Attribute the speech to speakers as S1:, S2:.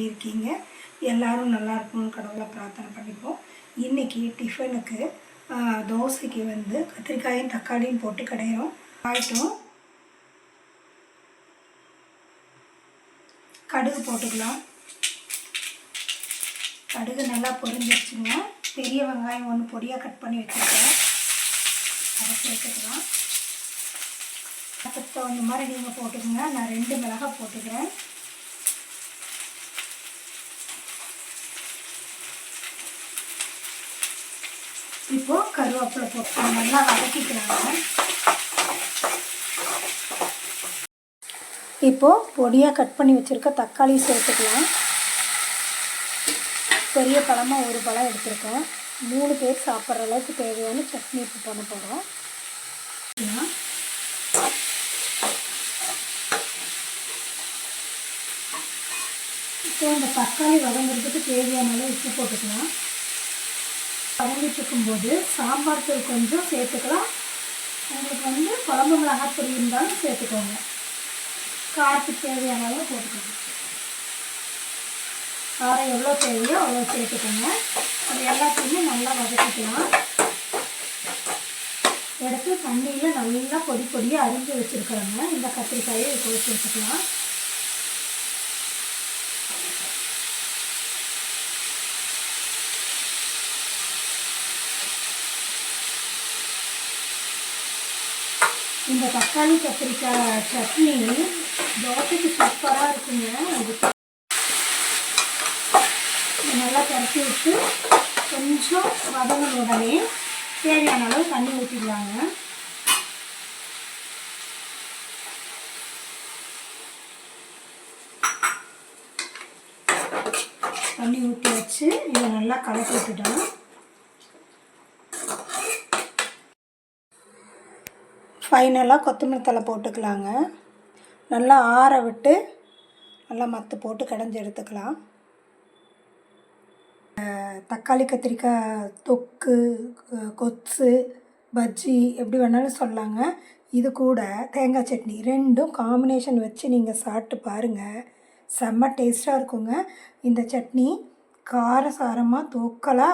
S1: இருக்கீங்க? எல்லோரும் நல்லா இருக்கணும்னு கடவுளை பிரார்த்தனை பண்ணிப்போம். இன்றைக்கி டிஃபனுக்கு தோசைக்கு வந்து கத்திரிக்காயும் தக்காளியும் போட்டு கடையிறோம். ஆயிட்டும் கடுகு போட்டுக்கலாம். கடுகு நல்லா பொரிஞ்சிருச்சுங்க. பெரிய வெங்காயம் ஒன்று பொடியாக கட் பண்ணி வச்சுருக்கேன், அதை சேர்த்துக்கலாம். அதுக்கு தகுந்த மாதிரி நீங்கள் போட்டுக்கோங்க. நான் 2 மிளகாய் போட்டுக்கிறேன். இப்போது கருவேப்பிலை போட்டு நல்லா வதக்கிக்கிறாங்க. இப்போது பொடியாக கட் பண்ணி வச்சுருக்க தக்காளி சேர்த்துக்கலாம். பெரிய பழமாக 1 பழம் எடுத்துருக்கேன். 3 பேர் சாப்பிட்ற அளவுக்கு தேவையான சட்னி இப்போ பண்ண போகிறோம். இப்போ இந்த தக்காளி வதங்குறதுக்கு தேவையான அளவு உப்பு போட்டுக்கலாம். வதங்கிட்டு இருக்கும்போது சாம்பார் தூள் கொஞ்சம் சேர்த்துக்கலாம். உங்களுக்கு வந்து குழம்பு மிளகாய் பொடி இருந்தாலும் சேர்த்துக்கோங்க. காரத்துக்கு தேவையான அளவு போட்டுக்கோங்க. காரம் எவ்வளோ தேவையோ அவ்வளோ சேர்த்துக்கோங்க. அது எல்லாத்தையுமே நல்லா வதக்கிக்கலாம். எடுத்து தண்ணியில் நல்லா பொடி பொடியாக அரிஞ்சு வச்சுருக்கிறோங்க. இந்த கத்திரிக்காயை இப்போ சேர்த்துக்கலாம். இந்த தக்காளி கத்திரிக்காய் சட்னி தோசைக்கு சூப்பராக இருக்குங்க. அதுக்கு நல்லா கரைச்சி விட்டு கொஞ்சம் வதங்கின உடனே தேவையான அளவு தண்ணி ஊற்றிக்கலாங்க. தண்ணி ஊற்றி வச்சு இதை நல்லா கலக்கி விட்டுட்டோம். ஃபைனலாக கொத்தமல்லி தழை போட்டுக்கலாங்க. நல்லா ஆற விட்டு நல்லா மத்து போட்டு கடைஞ்சி எடுத்துக்கலாம். தக்காளி கத்திரிக்காய் தொக்கு, கொத்து, பஜ்ஜி எப்படி வேணாலும் சொல்லலாங்க. இது கூட தேங்காய் சட்னி 2ம் காம்பினேஷன் வச்சு நீங்கள் சாப்பிட்டு பாருங்கள். செம்ம டேஸ்ட்டாக இருக்குங்க. இந்த சட்னி காரசாரமாக தூக்கலாக